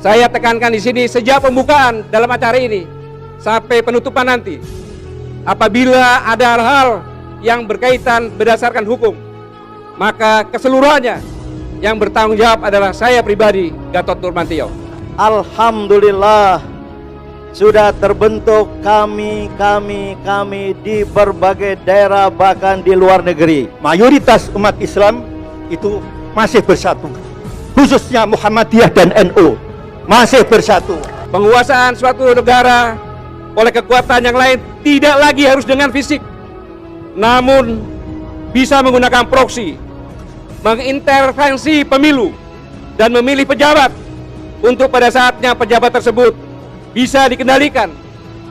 Saya tekankan di sini sejak pembukaan dalam acara ini sampai penutupan nanti, apabila ada hal-hal yang berkaitan berdasarkan hukum, maka keseluruhannya yang bertanggung jawab adalah saya pribadi, Gatot Nurmantio. Alhamdulillah sudah terbentuk kami di berbagai daerah, bahkan di luar negeri. Mayoritas umat Islam itu masih bersatu, khususnya Muhammadiyah dan NU masih bersatu. Penguasaan suatu negara oleh kekuatan yang lain tidak lagi harus dengan fisik, namun bisa menggunakan proksi, mengintervensi pemilu dan memilih pejabat untuk pada saatnya pejabat tersebut bisa dikendalikan,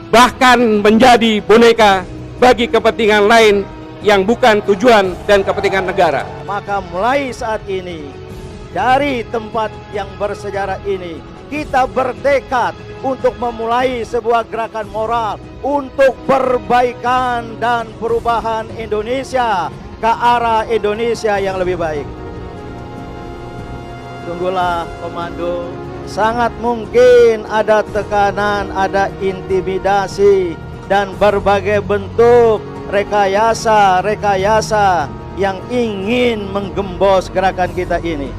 bahkan menjadi boneka bagi kepentingan lain yang bukan tujuan dan kepentingan negara. Maka mulai saat ini, dari tempat yang bersejarah ini, kita bertekad untuk memulai sebuah gerakan moral untuk perbaikan dan perubahan Indonesia ke arah Indonesia yang lebih baik. Tunggulah komando. Sangat mungkin ada tekanan, ada intimidasi, dan berbagai bentuk rekayasa yang ingin menggembos gerakan kita ini.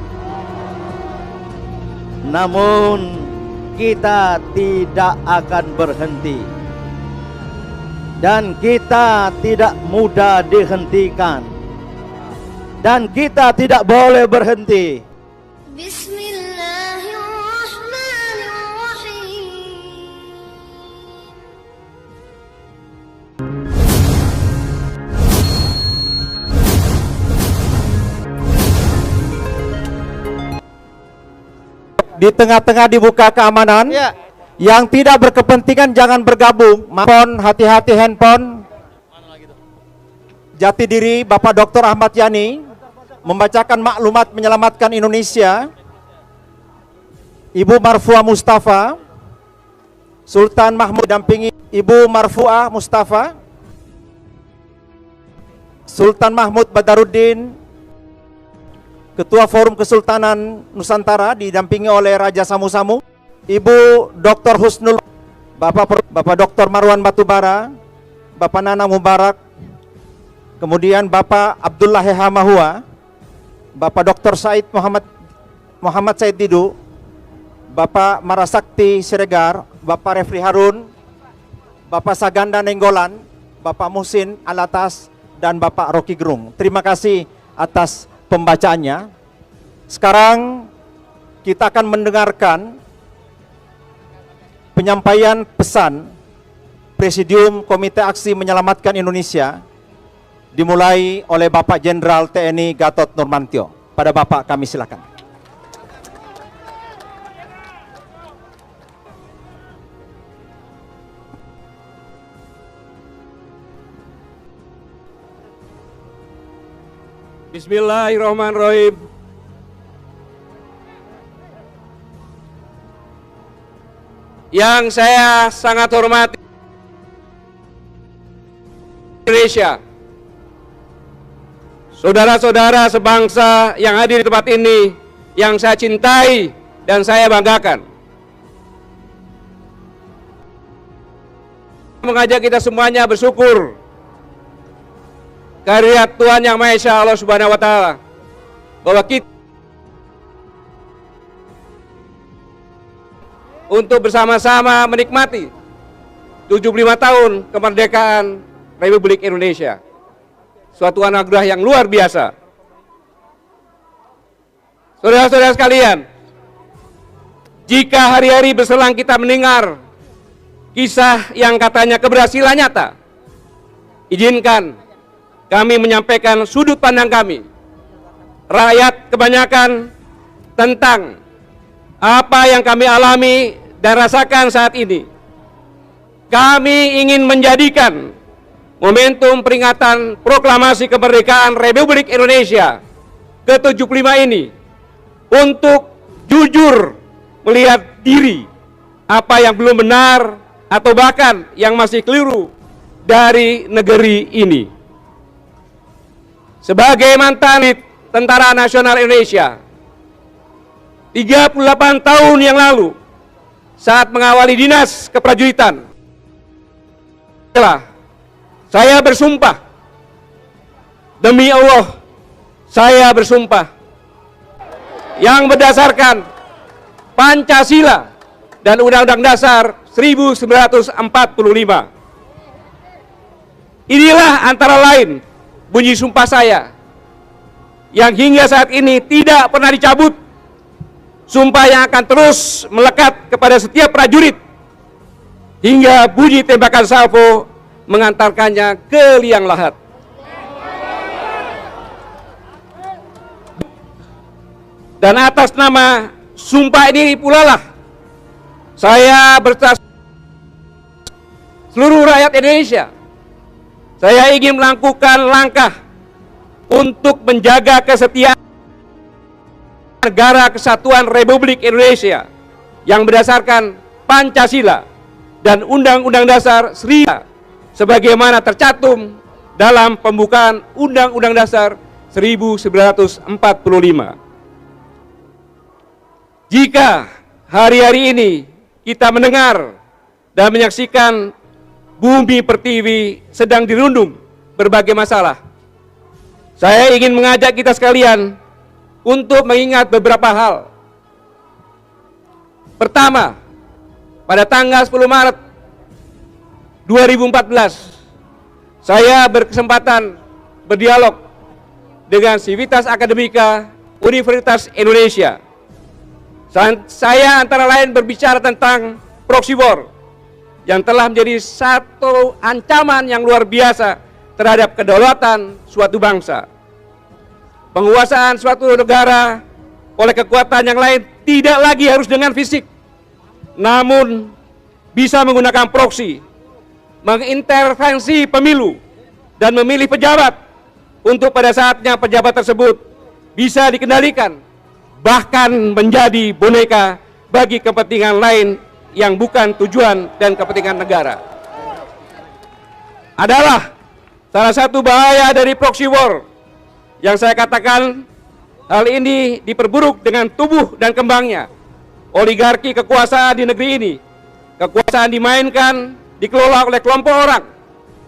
Namun kita tidak akan berhenti, dan kita tidak mudah dihentikan, dan kita tidak boleh berhenti. Di tengah-tengah dibuka keamanan, yang tidak berkepentingan jangan bergabung. Handphone, hati-hati handphone. Jati diri Bapak Dr. Ahmad Yani membacakan maklumat menyelamatkan Indonesia. Ibu Marfuah Mustafa, Sultan Mahmud dampingi Ibu Marfuah Mustafa, Sultan Mahmud Badaruddin, Ketua Forum Kesultanan Nusantara didampingi oleh Raja Samu-Samu, Ibu Dr. Husnul, Bapak Dr. Marwan Batubara, Bapak Nana Mubarak, kemudian Bapak Abdullah Heha Mahua, Bapak Dr. Said Muhammad Said Didu, Bapak Marasakti Siregar, Bapak Refri Harun, Bapak Saganda Nenggolan, Bapak Muhsin Alatas, dan Bapak Rocky Gerung. Terima kasih atas pembacaannya. Sekarang kita akan mendengarkan penyampaian pesan Presidium Komite Aksi Menyelamatkan Indonesia, dimulai oleh Bapak Jenderal TNI Gatot Nurmantio. Pada Bapak kami silakan. Bismillahirrahmanirrahim. Yang saya sangat hormati Indonesia, saudara-saudara sebangsa yang hadir di tempat ini, yang saya cintai dan saya banggakan. Mengajak kita semuanya bersyukur karya Tuhan Yang Maha Esa Allah Subhanahu wa Ta'ala, bahwa kita untuk bersama-sama menikmati 75 tahun kemerdekaan Republik Indonesia. Suatu anugerah yang luar biasa. Saudara-saudara sekalian, jika hari-hari berselang kita mendengar kisah yang katanya keberhasilan nyata, izinkan kami menyampaikan sudut pandang kami, rakyat kebanyakan, tentang apa yang kami alami dan rasakan saat ini. Kami ingin menjadikan momentum peringatan proklamasi kemerdekaan Republik Indonesia ke-75 ini untuk jujur melihat diri apa yang belum benar atau bahkan yang masih keliru dari negeri ini. Sebagai mantan Tentara Nasional Indonesia, 38 tahun yang lalu saat mengawali dinas keprajuritan. Saya bersumpah, demi Allah, saya bersumpah yang berdasarkan Pancasila dan Undang-Undang Dasar 1945. Inilah antara lain bunyi sumpah saya yang hingga saat ini tidak pernah dicabut. Sumpah yang akan terus melekat kepada setiap prajurit hingga bunyi tembakan salvo mengantarkannya ke liang lahat. Dan atas nama sumpah ini pula lah saya bertas seluruh rakyat Indonesia. Saya ingin melakukan langkah untuk menjaga kesetiaan Negara Kesatuan Republik Indonesia yang berdasarkan Pancasila dan Undang-Undang Dasar 1945 sebagaimana tercantum dalam pembukaan Undang-Undang Dasar 1945. Jika hari-hari ini kita mendengar dan menyaksikan bumi pertiwi sedang dirundung berbagai masalah, saya ingin mengajak kita sekalian untuk mengingat beberapa hal. Pertama, pada tanggal 10 Maret 2014, saya berkesempatan berdialog dengan Civitas Akademika Universitas Indonesia. Saya antara lain berbicara tentang proxy war yang telah menjadi satu ancaman yang luar biasa terhadap kedaulatan suatu bangsa. Penguasaan suatu negara oleh kekuatan yang lain tidak lagi harus dengan fisik, namun bisa menggunakan proksi, mengintervensi pemilu, dan memilih pejabat untuk pada saatnya pejabat tersebut bisa dikendalikan, bahkan menjadi boneka bagi kepentingan lain yang bukan tujuan dan kepentingan negara. Adalah salah satu bahaya dari proxy war yang saya katakan hal ini diperburuk dengan tubuh dan kembangnya oligarki kekuasaan di negeri ini. Kekuasaan dimainkan, dikelola oleh kelompok orang,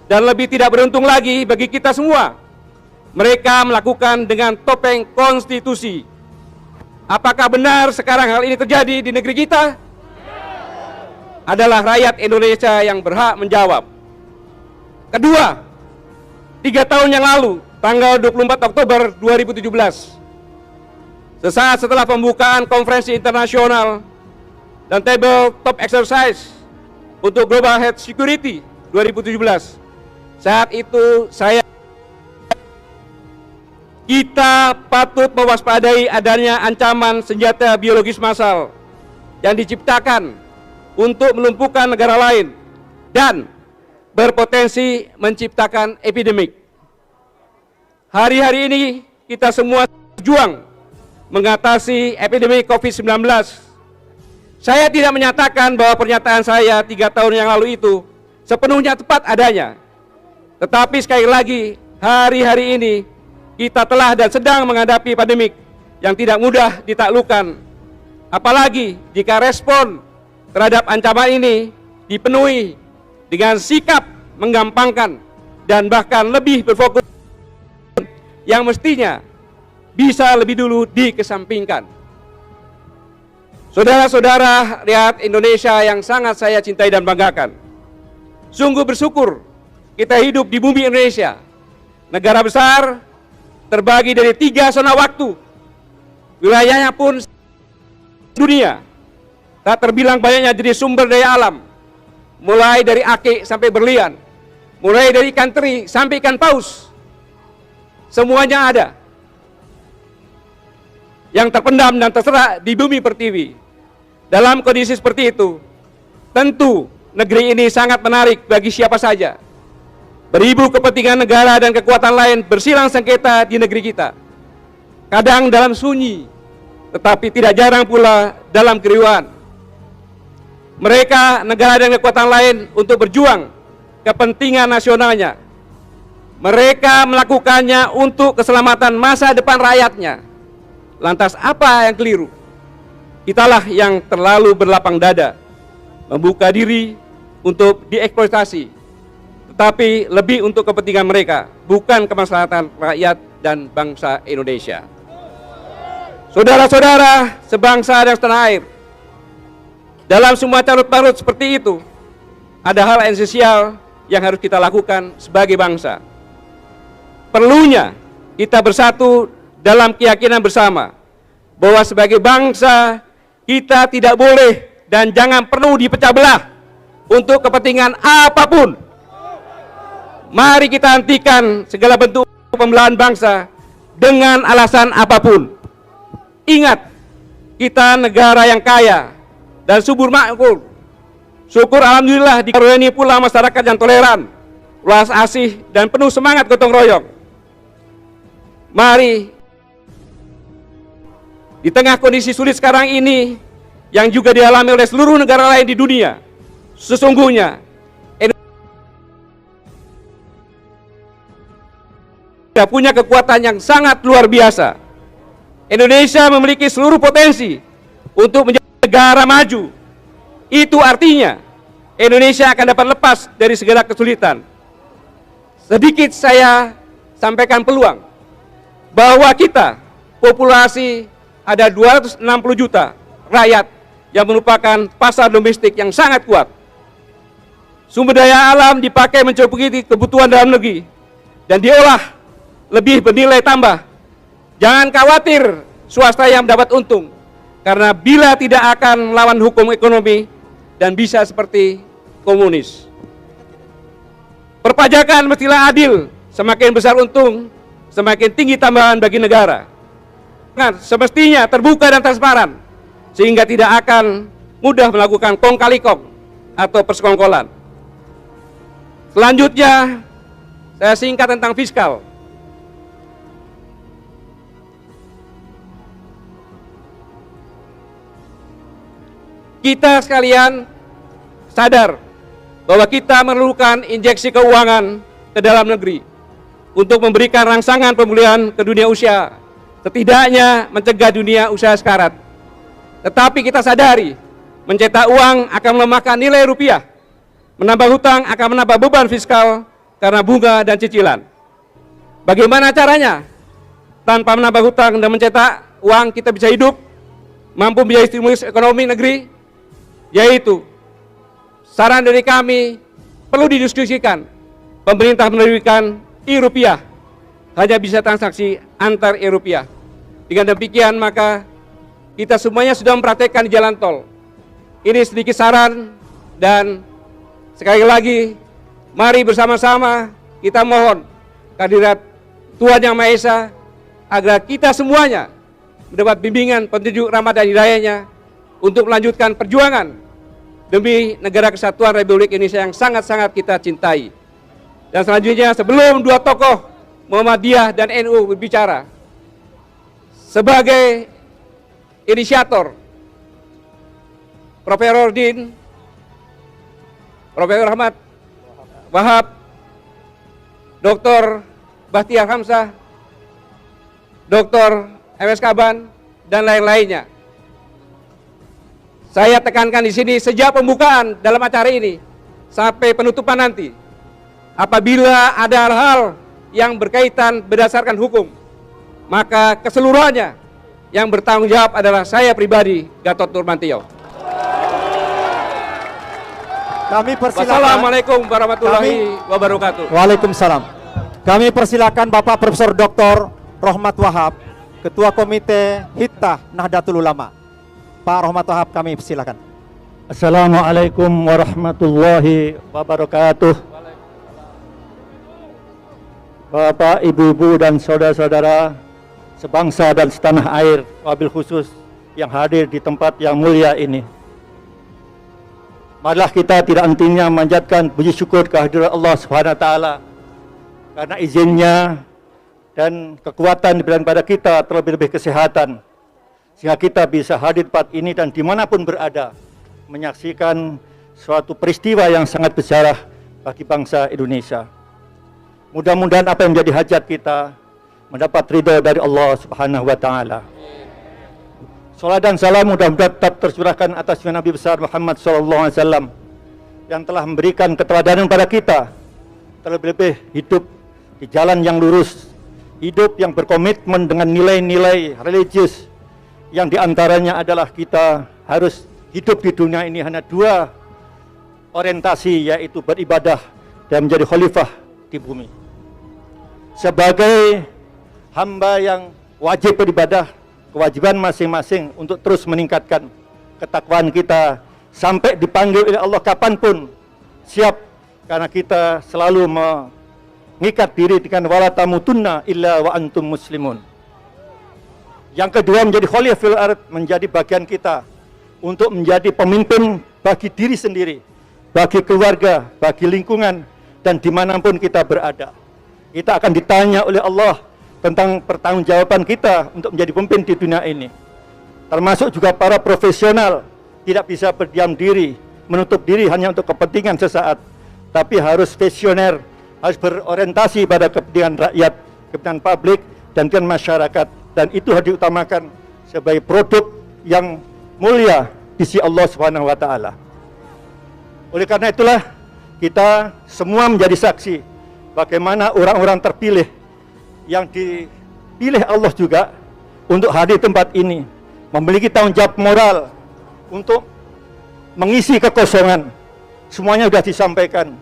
dan lebih tidak beruntung lagi bagi kita semua, mereka melakukan dengan topeng konstitusi. Apakah benar sekarang hal ini terjadi di negeri kita? Adalah rakyat Indonesia yang berhak menjawab. Kedua, 3 tahun yang lalu, tanggal 24 Oktober 2017, sesaat setelah pembukaan konferensi internasional dan tabletop exercise untuk Global Health Security 2017, saat itu kita patut mewaspadai adanya ancaman senjata biologis massal yang diciptakan untuk melumpuhkan negara lain dan berpotensi menciptakan epidemik. Hari-hari ini kita semua berjuang mengatasi epidemi COVID-19. Saya tidak menyatakan bahwa pernyataan saya 3 tahun yang lalu itu sepenuhnya tepat adanya. Tetapi sekali lagi, hari-hari ini kita telah dan sedang menghadapi pandemik yang tidak mudah ditaklukkan. Apalagi jika respon terhadap ancaman ini dipenuhi dengan sikap menggampangkan dan bahkan lebih berfokus yang mestinya bisa lebih dulu dikesampingkan. Saudara-saudara rakyat Indonesia yang sangat saya cintai dan banggakan, sungguh bersyukur kita hidup di bumi Indonesia, negara besar terbagi dari 3 zona waktu, wilayahnya pun dunia, tak terbilang banyaknya jenis sumber daya alam, mulai dari ake sampai berlian, mulai dari ikan teri sampai ikan paus, semuanya ada yang terpendam dan terserak di bumi pertiwi. Dalam kondisi seperti itu, tentu negeri ini sangat menarik bagi siapa saja. Beribu kepentingan negara dan kekuatan lain bersilang sengketa di negeri kita. Kadang dalam sunyi, tetapi tidak jarang pula dalam keriuhan. Mereka, negara dan kekuatan lain untuk berjuang kepentingan nasionalnya. Mereka melakukannya untuk keselamatan masa depan rakyatnya. Lantas apa yang keliru? Kitalah yang terlalu berlapang dada membuka diri untuk dieksploitasi, tetapi lebih untuk kepentingan mereka, bukan kemaslahatan rakyat dan bangsa Indonesia. Saudara-saudara sebangsa dan setanah air, dalam semua carut-marut seperti itu, ada hal esensial yang harus kita lakukan sebagai bangsa. Perlunya kita bersatu dalam keyakinan bersama bahwa sebagai bangsa kita tidak boleh dan jangan perlu dipecah belah untuk kepentingan apapun. Mari kita hentikan segala bentuk pembelahan bangsa dengan alasan apapun. Ingat, kita negara yang kaya dan subur makmur. Syukur alhamdulillah dikaruniai pula masyarakat yang toleran, welas asih dan penuh semangat gotong royong. Mari di tengah kondisi sulit sekarang ini yang juga dialami oleh seluruh negara lain di dunia, sesungguhnya Indonesia punya kekuatan yang sangat luar biasa. Indonesia memiliki seluruh potensi untuk menjadi negara maju. Itu artinya Indonesia akan dapat lepas dari segala kesulitan. Sedikit saya sampaikan peluang bahwa kita populasi ada 260 juta rakyat yang merupakan pasar domestik yang sangat kuat. Sumber daya alam dipakai mencukupi kebutuhan dalam negeri dan diolah lebih bernilai tambah. Jangan khawatir swasta yang mendapat untung, karena bila tidak akan melawan hukum ekonomi dan bisa seperti komunis. Perpajakan mestilah adil, semakin besar untung, semakin tinggi tambahan bagi negara. Semestinya terbuka dan transparan, sehingga tidak akan mudah melakukan kong kali kong atau persekongkolan. Selanjutnya, saya singkat tentang fiskal. Kita sekalian sadar bahwa kita memerlukan injeksi keuangan ke dalam negeri untuk memberikan rangsangan pemulihan ke dunia usaha, setidaknya mencegah dunia usaha sekarat. Tetapi kita sadari, mencetak uang akan melemahkan nilai rupiah, menambah hutang akan menambah beban fiskal karena bunga dan cicilan. Bagaimana caranya? Tanpa menambah hutang dan mencetak uang kita bisa hidup, mampu menjadi stimulus ekonomi negeri, yaitu saran dari kami perlu didiskusikan. Pemerintah menerbitkan e-rupiah, hanya bisa transaksi antar e-rupiah. Dengan demikian maka kita semuanya sudah mempraktekkan di jalan tol. Ini sedikit saran dan sekali lagi mari bersama-sama kita mohon kehadirat Tuhan Yang Maha Esa agar kita semuanya mendapat bimbingan, petunjuk, rahmat dan hidayahnya untuk melanjutkan perjuangan demi negara kesatuan Republik Indonesia yang sangat-sangat kita cintai. Dan selanjutnya sebelum dua tokoh Muhammadiyah dan NU berbicara, sebagai inisiator Profesor Din, Profesor Ahmad Wahab, Dr. Bahtiar Hamzah, Dr. MS Kaban, dan lain-lainnya. Saya tekankan di sini sejak pembukaan dalam acara ini sampai penutupan nanti, apabila ada hal-hal yang berkaitan berdasarkan hukum, maka keseluruhannya yang bertanggung jawab adalah saya pribadi, Gatot Nurmantio. Kami persilakan. Wassalamualaikum warahmatullahi wabarakatuh. Waalaikumsalam. Kami persilakan Bapak Profesor Dr. Rohmat Wahab, Ketua Komite Hittah Nahdlatul Ulama. Pak Rohmat Wahab, kami persilakan. Assalamualaikum warahmatullahi wabarakatuh. Bapak, Ibu-ibu dan saudara-saudara sebangsa dan setanah air, wabil khusus yang hadir di tempat yang mulia ini. Marilah kita tidak hentinya memanjatkan puji syukur kehadirat Allah Subhanahu wa taala karena izinnya dan kekuatan diberikan pada kita, terlebih-lebih kesehatan, sehingga kita bisa hadir di tempat ini dan dimanapun berada menyaksikan suatu peristiwa yang sangat bersejarah bagi bangsa Indonesia. Mudah-mudahan apa yang menjadi hajat kita mendapat ridho dari Allah Subhanahu wa taala. Salat dan salam mudah-mudahan tetap tercurahkan atas Nabi besar Muhammad SAW yang telah memberikan keteladanan pada kita, terlebih-lebih hidup di jalan yang lurus, hidup yang berkomitmen dengan nilai-nilai religius yang diantaranya adalah kita harus hidup di dunia ini hanya dua orientasi, yaitu beribadah dan menjadi khalifah di bumi. Sebagai hamba yang wajib beribadah, kewajiban masing-masing untuk terus meningkatkan ketakwaan kita sampai dipanggil oleh Allah kapanpun siap, karena kita selalu mengikat diri dengan wala tamutunna illa wa antum muslimun. Yang kedua, menjadi khalifah fil ardh, menjadi bagian kita untuk menjadi pemimpin bagi diri sendiri, bagi keluarga, bagi lingkungan, dan dimanapun kita berada. Kita akan ditanya oleh Allah tentang pertanggungjawaban kita untuk menjadi pemimpin di dunia ini. Termasuk juga para profesional tidak bisa berdiam diri, menutup diri hanya untuk kepentingan sesaat, tapi harus visioner, harus berorientasi pada kepentingan rakyat, kepentingan publik, dan kepentingan masyarakat. Dan itu harus diutamakan sebagai produk yang mulia di sisi Allah Subhanahu wa taala. Oleh karena itulah kita semua menjadi saksi bagaimana orang-orang terpilih yang dipilih Allah juga untuk hadir di tempat ini memiliki tanggung jawab moral untuk mengisi kekosongan. Semuanya sudah disampaikan.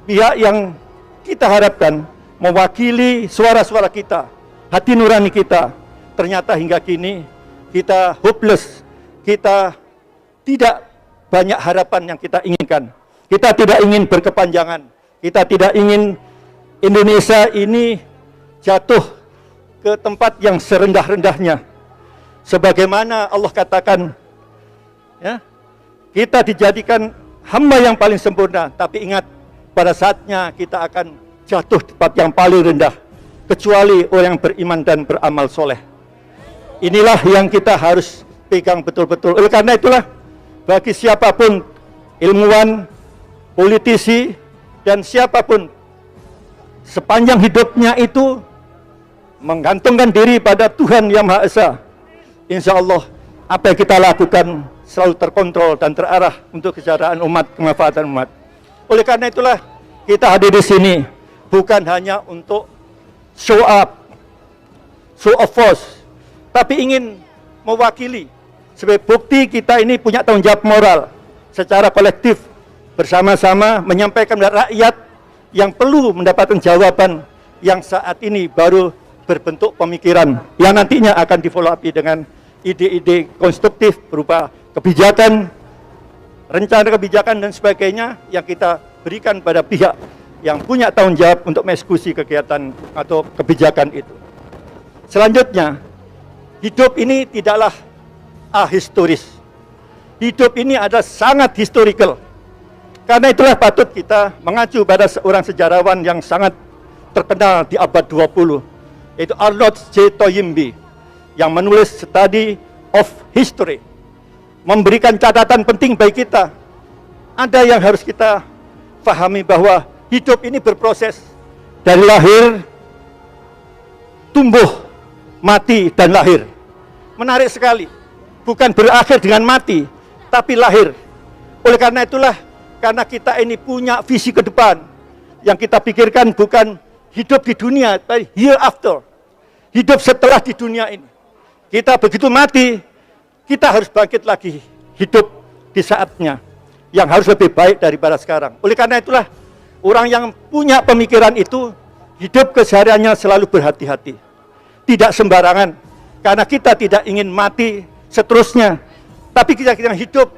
Pihak yang kita harapkan mewakili suara-suara kita, hati nurani kita, ternyata hingga kini kita hopeless, kita tidak banyak harapan yang kita inginkan. Kita tidak ingin berkepanjangan, kita tidak ingin Indonesia ini jatuh ke tempat yang serendah-rendahnya. Sebagaimana Allah katakan, ya, kita dijadikan hamba yang paling sempurna, tapi ingat, pada saatnya kita akan jatuh di tempat yang paling rendah, kecuali orang yang beriman dan beramal soleh. Inilah yang kita harus pegang betul-betul. Oleh karena itulah, bagi siapapun, ilmuwan, politisi, dan siapapun, sepanjang hidupnya itu menggantungkan diri pada Tuhan Yang Maha Esa, insya Allah apa yang kita lakukan selalu terkontrol dan terarah untuk kesejahteraan umat, kemanfaatan umat. Oleh karena itulah kita hadir di sini bukan hanya untuk show up, show of force, tapi ingin mewakili sebagai bukti kita ini punya tanggung jawab moral secara kolektif, bersama-sama menyampaikan kepada rakyat yang perlu mendapatkan jawaban yang saat ini baru berbentuk pemikiran yang nantinya akan di follow up dengan ide-ide konstruktif berupa kebijakan, rencana kebijakan dan sebagainya yang kita berikan pada pihak yang punya tanggung jawab untuk mengeksekusi kegiatan atau kebijakan itu. Selanjutnya, hidup ini tidaklah ahistoris. Hidup ini adalah sangat historical. Karena itulah patut kita mengacu pada seorang sejarawan yang sangat terkenal di abad 20, yaitu Arnold J. Toynbee, yang menulis Study of History, memberikan catatan penting bagi kita. Ada yang harus kita pahami bahwa hidup ini berproses dari lahir, tumbuh, mati, dan lahir. Menarik sekali, bukan berakhir dengan mati, tapi lahir. Oleh karena itulah, karena kita ini punya visi ke depan, yang kita pikirkan bukan hidup di dunia, tapi hereafter, hidup setelah di dunia ini. Kita begitu mati, kita harus bangkit lagi, hidup di saatnya, yang harus lebih baik daripada sekarang. Oleh karena itulah, orang yang punya pemikiran itu, hidup kesehariannya selalu berhati-hati. Tidak sembarangan, karena kita tidak ingin mati seterusnya. Tapi kita yang hidup,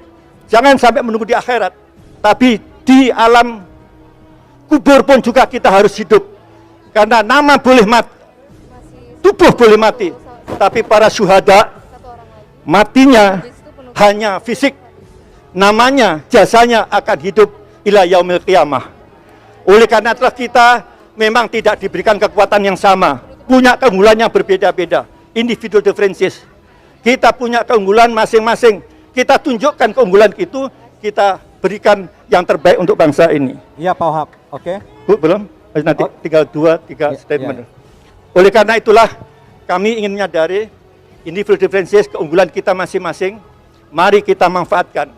jangan sampai menunggu di akhirat. Tapi di alam kubur pun juga kita harus hidup. Karena nama boleh mati, tubuh boleh mati. Tapi para syuhada, matinya hanya fisik. Namanya, jasanya akan hidup ila yaumil qiyamah. Oleh karena itulah kita memang tidak diberikan kekuatan yang sama, punya keunggulan yang berbeda-beda, individual differences. Kita punya keunggulan masing-masing, kita tunjukkan keunggulan itu, kita berikan yang terbaik untuk bangsa ini. Iya Pak Wahab, oke. Bu, belum? Nanti tinggal 2-3 statement. Oleh karena itulah kami ingin menyadari individual differences, keunggulan kita masing-masing, mari kita manfaatkan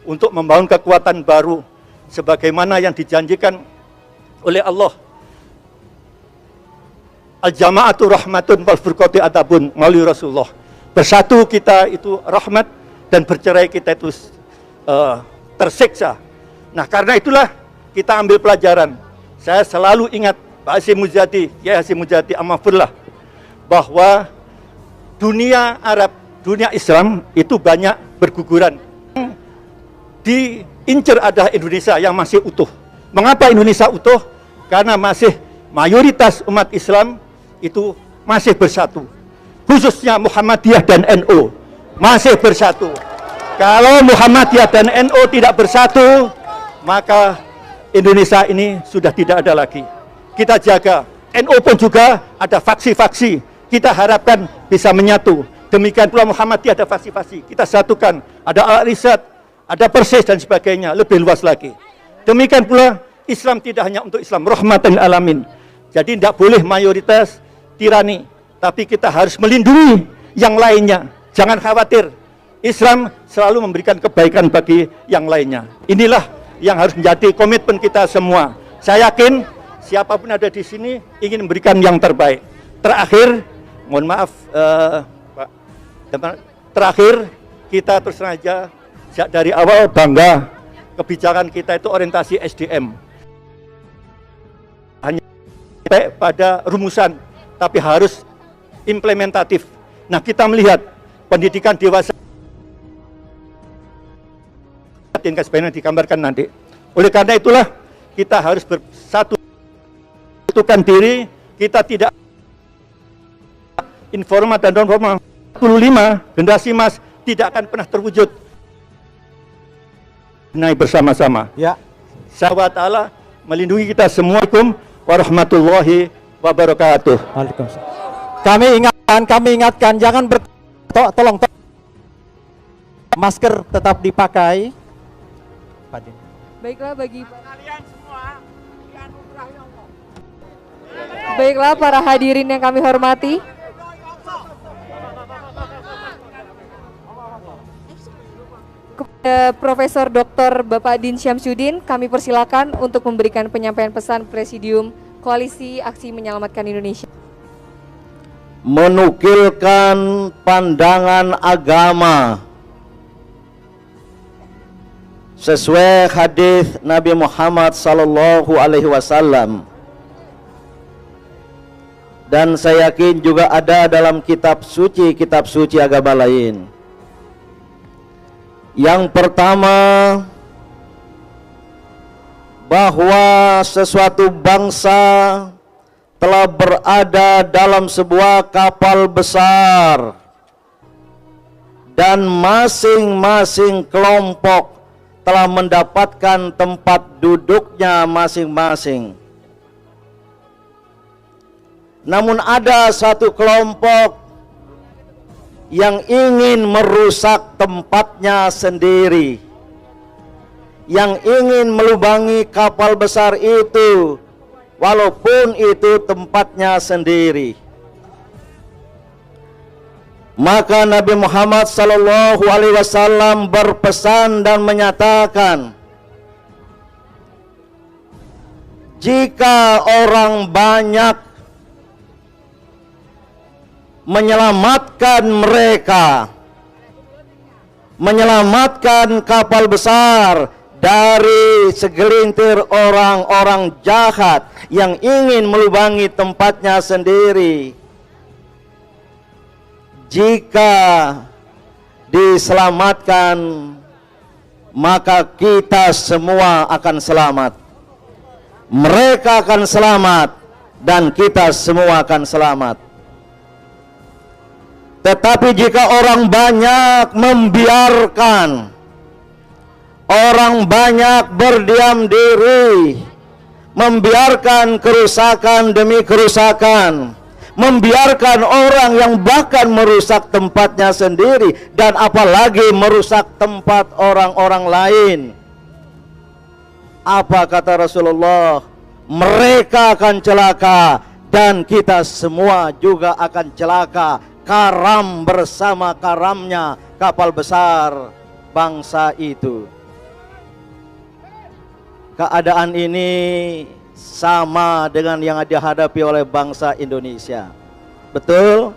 untuk membangun kekuatan baru sebagaimana yang dijanjikan oleh Allah. Al-jama'atu rahmatun wal furqatu adabun, melalui Rasulullah. Bersatu kita itu rahmat dan bercerai kita itu tersiksa. Nah, karena itulah kita ambil pelajaran. Saya selalu ingat Pak Hasyim Muzadi, Kiai Hasyim Muzadi Amafullah, bahwa dunia Arab, dunia Islam itu banyak berguguran. Diincar adalah Indonesia yang masih utuh. Mengapa Indonesia utuh? Karena masih mayoritas umat Islam itu masih bersatu. Khususnya Muhammadiyah dan NU masih bersatu. Kalau Muhammadiyah dan NU tidak bersatu, maka Indonesia ini sudah tidak ada lagi. Kita jaga. NU pun juga ada faksi-faksi. Kita harapkan bisa menyatu. Demikian pula Muhammadiyah ada faksi-faksi. Kita satukan. Ada Al-Risad, ada Persis dan sebagainya. Lebih luas lagi. Demikian pula Islam tidak hanya untuk Islam, rahmatan lil alamin. Jadi tidak boleh mayoritas tirani. Tapi kita harus melindungi yang lainnya. Jangan khawatir. Islam selalu memberikan kebaikan bagi yang lainnya. Inilah yang harus menjadi komitmen kita semua. Saya yakin siapapun ada di sini ingin memberikan yang terbaik. Terakhir, mohon maaf Pak, terakhir kita terus saja dari awal bangga kebijakan kita itu orientasi SDM. Hanya pada rumusan, tapi harus implementatif. Nah, kita melihat pendidikan dewasa yang sebenarnya digambarkan nanti. Oleh karena itulah kita harus bersatukan diri. Kita tidak informal dan non formal. 45 generasi emas tidak akan pernah terwujud. Naik bersama-sama. Ya. Allah Ta'ala melindungi kita semua. Assalamualaikum warahmatullahi wabarakatuh. Waalaikumsalam. Kami ingatkan jangan tolong masker tetap dipakai. Baiklah Baiklah para hadirin yang kami hormati. Kepada Profesor Dr. Bapak Din Syamsuddin, kami persilakan untuk memberikan penyampaian pesan Presidium Koalisi Aksi Menyelamatkan Indonesia. Menukilkan pandangan agama sesuai hadis Nabi Muhammad sallallahu alaihi wasallam, dan saya yakin juga ada dalam kitab suci agama lain. Yang pertama, bahwa sesuatu bangsa telah berada dalam sebuah kapal besar dan masing-masing kelompok telah mendapatkan tempat duduknya masing-masing. Namun ada satu kelompok yang ingin merusak tempatnya sendiri, yang ingin melubangi kapal besar itu, walaupun itu tempatnya sendiri. Maka Nabi Muhammad sallallahu alaihi wasallam berpesan dan menyatakan, jika orang banyak menyelamatkan mereka, menyelamatkan kapal besar dari segelintir orang-orang jahat yang ingin melubangi tempatnya sendiri, jika diselamatkan, maka kita semua akan selamat. Mereka akan selamat dan kita semua akan selamat. Tetapi jika orang banyak membiarkan, orang banyak berdiam diri, membiarkan kerusakan demi kerusakan, membiarkan orang yang bahkan merusak tempatnya sendiri, dan apalagi merusak tempat orang-orang lain, apa kata Rasulullah? Mereka akan celaka dan kita semua juga akan celaka karam bersama karamnya kapal besar bangsa itu. Keadaan ini sama dengan yang dihadapi oleh bangsa Indonesia. Betul?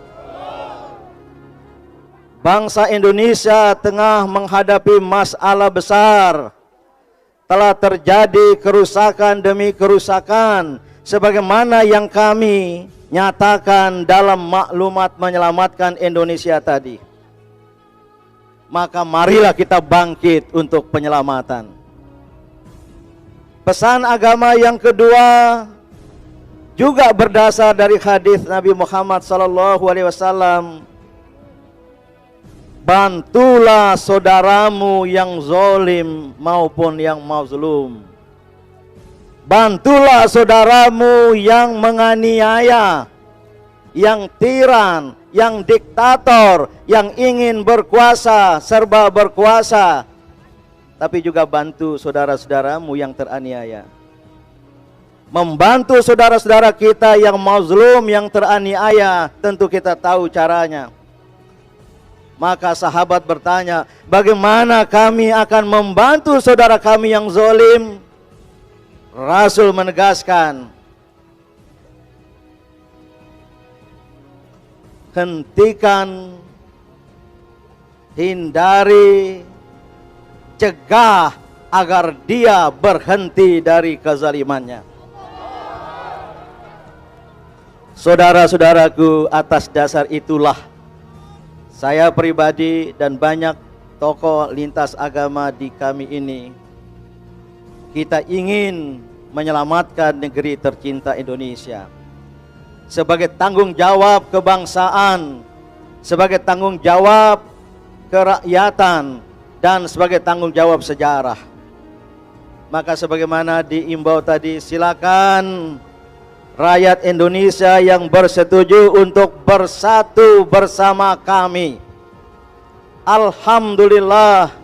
Bangsa Indonesia tengah menghadapi masalah besar. Telah terjadi kerusakan demi kerusakan, sebagaimana yang kami nyatakan dalam maklumat menyelamatkan Indonesia tadi. Maka marilah kita bangkit untuk penyelamatan. Pesan agama yang kedua juga berdasar dari hadis Nabi Muhammad SAW. Bantulah saudaramu yang zalim maupun yang mazlum. Bantulah saudaramu yang menganiaya, yang tiran, yang diktator, yang ingin berkuasa, serba berkuasa. Tapi juga bantu saudara-saudaramu yang teraniaya. Membantu saudara-saudara kita yang mazlum, yang teraniaya, tentu kita tahu caranya. Maka sahabat bertanya, bagaimana kami akan membantu saudara kami yang zalim? Rasul menegaskan, hentikan, hindari, cegah agar dia berhenti dari kezalimannya. Saudara-saudaraku, atas dasar itulah saya pribadi dan banyak tokoh lintas agama di kami ini, kita ingin menyelamatkan negeri tercinta Indonesia sebagai tanggung jawab kebangsaan, sebagai tanggung jawab kerakyatan, dan sebagai tanggung jawab sejarah. Maka sebagaimana diimbau tadi, silakan rakyat Indonesia yang bersetuju untuk bersatu bersama kami. Alhamdulillah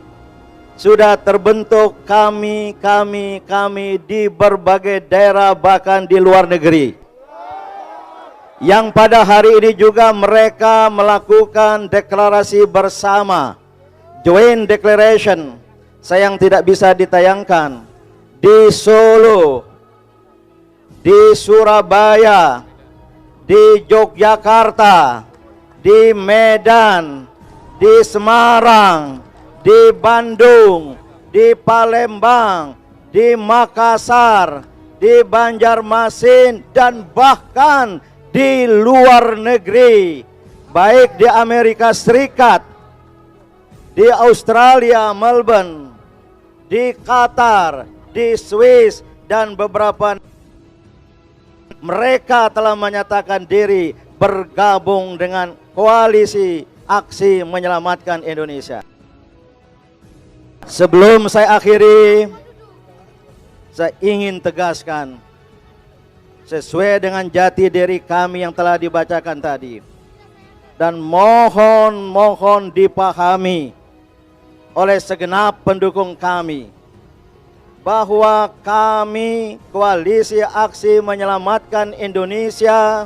sudah terbentuk kami di berbagai daerah, bahkan di luar negeri, yang pada hari ini juga mereka melakukan deklarasi bersama, Joint Declaration, sayang tidak bisa ditayangkan, di Solo, di Surabaya, di Yogyakarta, di Medan, di Semarang, di Bandung, di Palembang, di Makassar, di Banjarmasin, dan bahkan di luar negeri, baik di Amerika Serikat, di Australia, Melbourne, di Qatar, di Swiss, dan beberapa mereka telah menyatakan diri bergabung dengan koalisi aksi menyelamatkan Indonesia. Sebelum saya akhiri, saya ingin tegaskan, sesuai dengan jati diri kami yang telah dibacakan tadi, dan mohon dipahami oleh segenap pendukung kami, bahwa kami koalisi aksi menyelamatkan Indonesia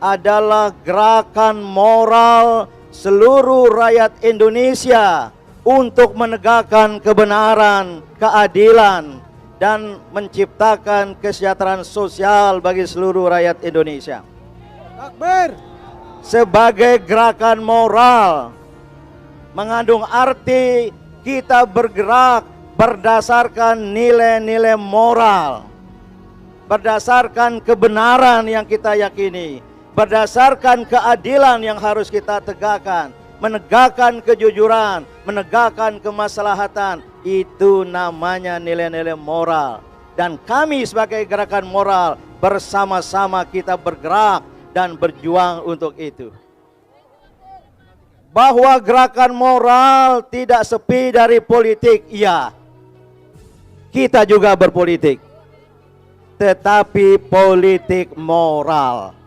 adalah gerakan moral seluruh rakyat Indonesia untuk menegakkan kebenaran, keadilan, dan menciptakan kesejahteraan sosial bagi seluruh rakyat Indonesia. Takbir. Sebagai gerakan moral mengandung arti kita bergerak berdasarkan nilai-nilai moral, berdasarkan kebenaran yang kita yakini, berdasarkan keadilan yang harus kita tegakkan, menegakkan kejujuran, menegakkan kemaslahatan. Itu namanya nilai-nilai moral. Dan kami sebagai gerakan moral bersama-sama kita bergerak dan berjuang untuk itu. Bahwa gerakan moral tidak sepi dari politik, iya. Kita juga berpolitik, tetapi politik moral.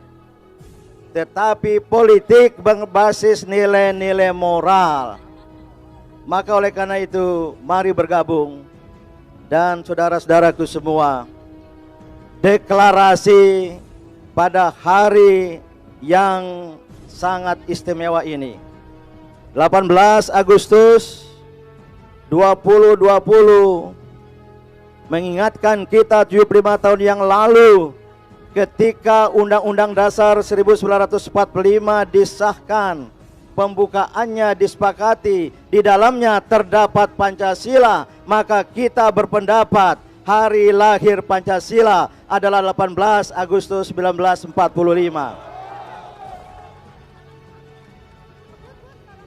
Tetapi politik berbasis nilai-nilai moral. Maka oleh karena itu, mari bergabung. Dan saudara-saudaraku semua, deklarasi pada hari yang sangat istimewa ini. 18 Agustus 2020 mengingatkan kita 75 tahun yang lalu ketika Undang-Undang Dasar 1945 disahkan, pembukaannya disepakati, di dalamnya terdapat Pancasila, maka kita berpendapat hari lahir Pancasila adalah 18 Agustus 1945.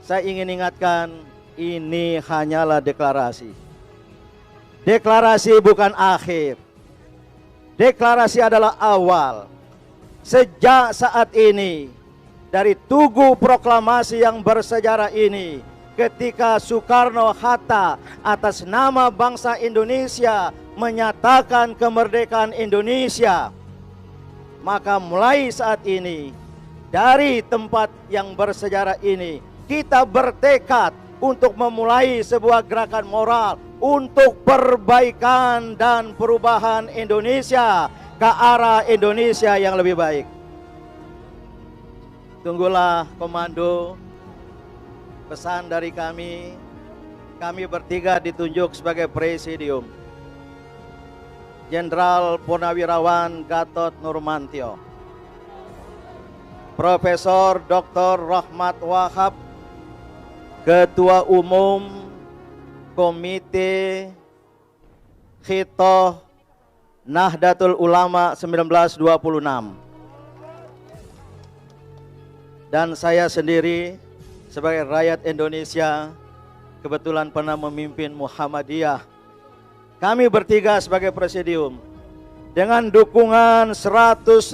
Saya ingin ingatkan, ini hanyalah deklarasi. Deklarasi bukan akhir. Deklarasi adalah awal. Sejak saat ini, dari Tugu Proklamasi yang bersejarah ini, ketika Soekarno-Hatta atas nama bangsa Indonesia menyatakan kemerdekaan Indonesia, maka mulai saat ini, dari tempat yang bersejarah ini, kita bertekad untuk memulai sebuah gerakan moral untuk perbaikan dan perubahan Indonesia ke arah Indonesia yang lebih baik. Tunggulah komando, pesan dari kami. Kami bertiga ditunjuk sebagai presidium. Jenderal Purnawirawan Gatot Nurmantio, Profesor Dr. Rahmat Wahab, Ketua Umum Komite Khitoh Nahdlatul Ulama 1926, dan saya sendiri sebagai rakyat Indonesia, kebetulan pernah memimpin Muhammadiyah. Kami bertiga sebagai presidium dengan dukungan 150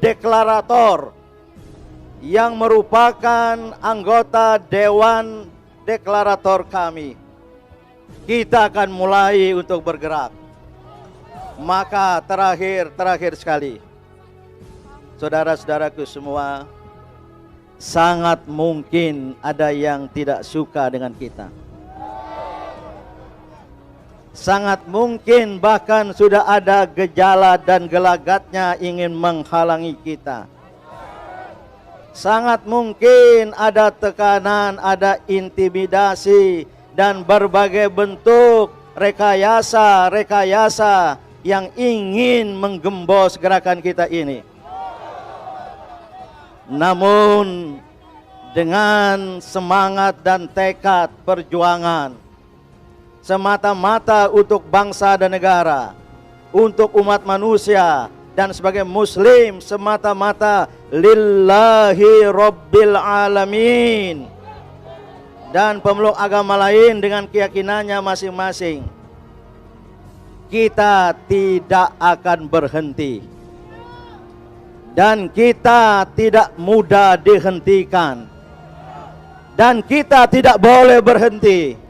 deklarator yang merupakan anggota Dewan Deklarator kami. Kita akan mulai untuk bergerak. Maka terakhir sekali, saudara-saudaraku semua, sangat mungkin ada yang tidak suka dengan kita. Sangat mungkin bahkan sudah ada gejala dan gelagatnya ingin menghalangi kita. Sangat mungkin ada tekanan, ada intimidasi, dan berbagai bentuk rekayasa yang ingin menggembos gerakan kita ini. Namun dengan semangat dan tekad perjuangan semata-mata untuk bangsa dan negara, untuk umat manusia, dan sebagai muslim semata-mata lillahi rabbil alamin, dan pemeluk agama lain dengan keyakinannya masing-masing, kita tidak akan berhenti dan kita tidak mudah dihentikan dan kita tidak boleh berhenti.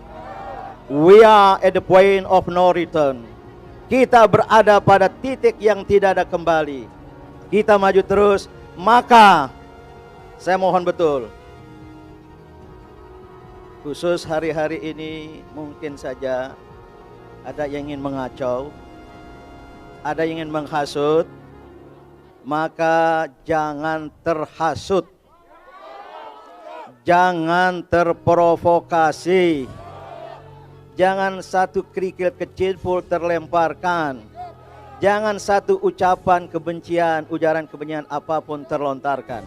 We are at the point of no return. Kita berada pada titik yang tidak ada kembali. Kita maju terus. Maka saya mohon betul, khusus hari-hari ini mungkin saja ada yang ingin mengacau, ada yang ingin menghasut. Maka jangan terhasut, jangan terprovokasi. Jangan satu kerikil kecil pun terlemparkan. Jangan satu ucapan kebencian, ujaran kebencian apapun terlontarkan.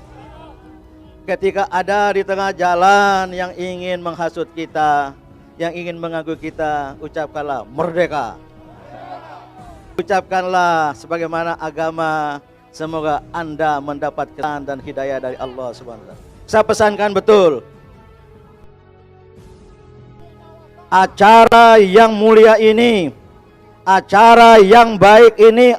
Ketika ada di tengah jalan yang ingin menghasut kita, yang ingin mengganggu kita, ucapkanlah merdeka. Ucapkanlah sebagaimana agama, semoga Anda mendapat kesan dan hidayah dari Allah SWT. Saya pesankan betul, acara yang mulia ini, acara yang baik ini,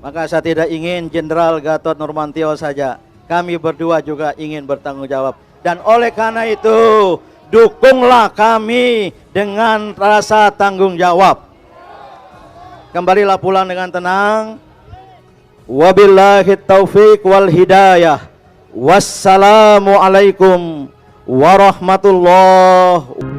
maka saya tidak ingin Jenderal Gatot Nurmantio saja, kami berdua juga ingin bertanggung jawab. Dan oleh karena itu, dukunglah kami dengan rasa tanggung jawab. Kembalilah pulang dengan tenang. Wabillahi taufiq wal hidayah. Wassalamualaikum warahmatullahi wabarakatuh.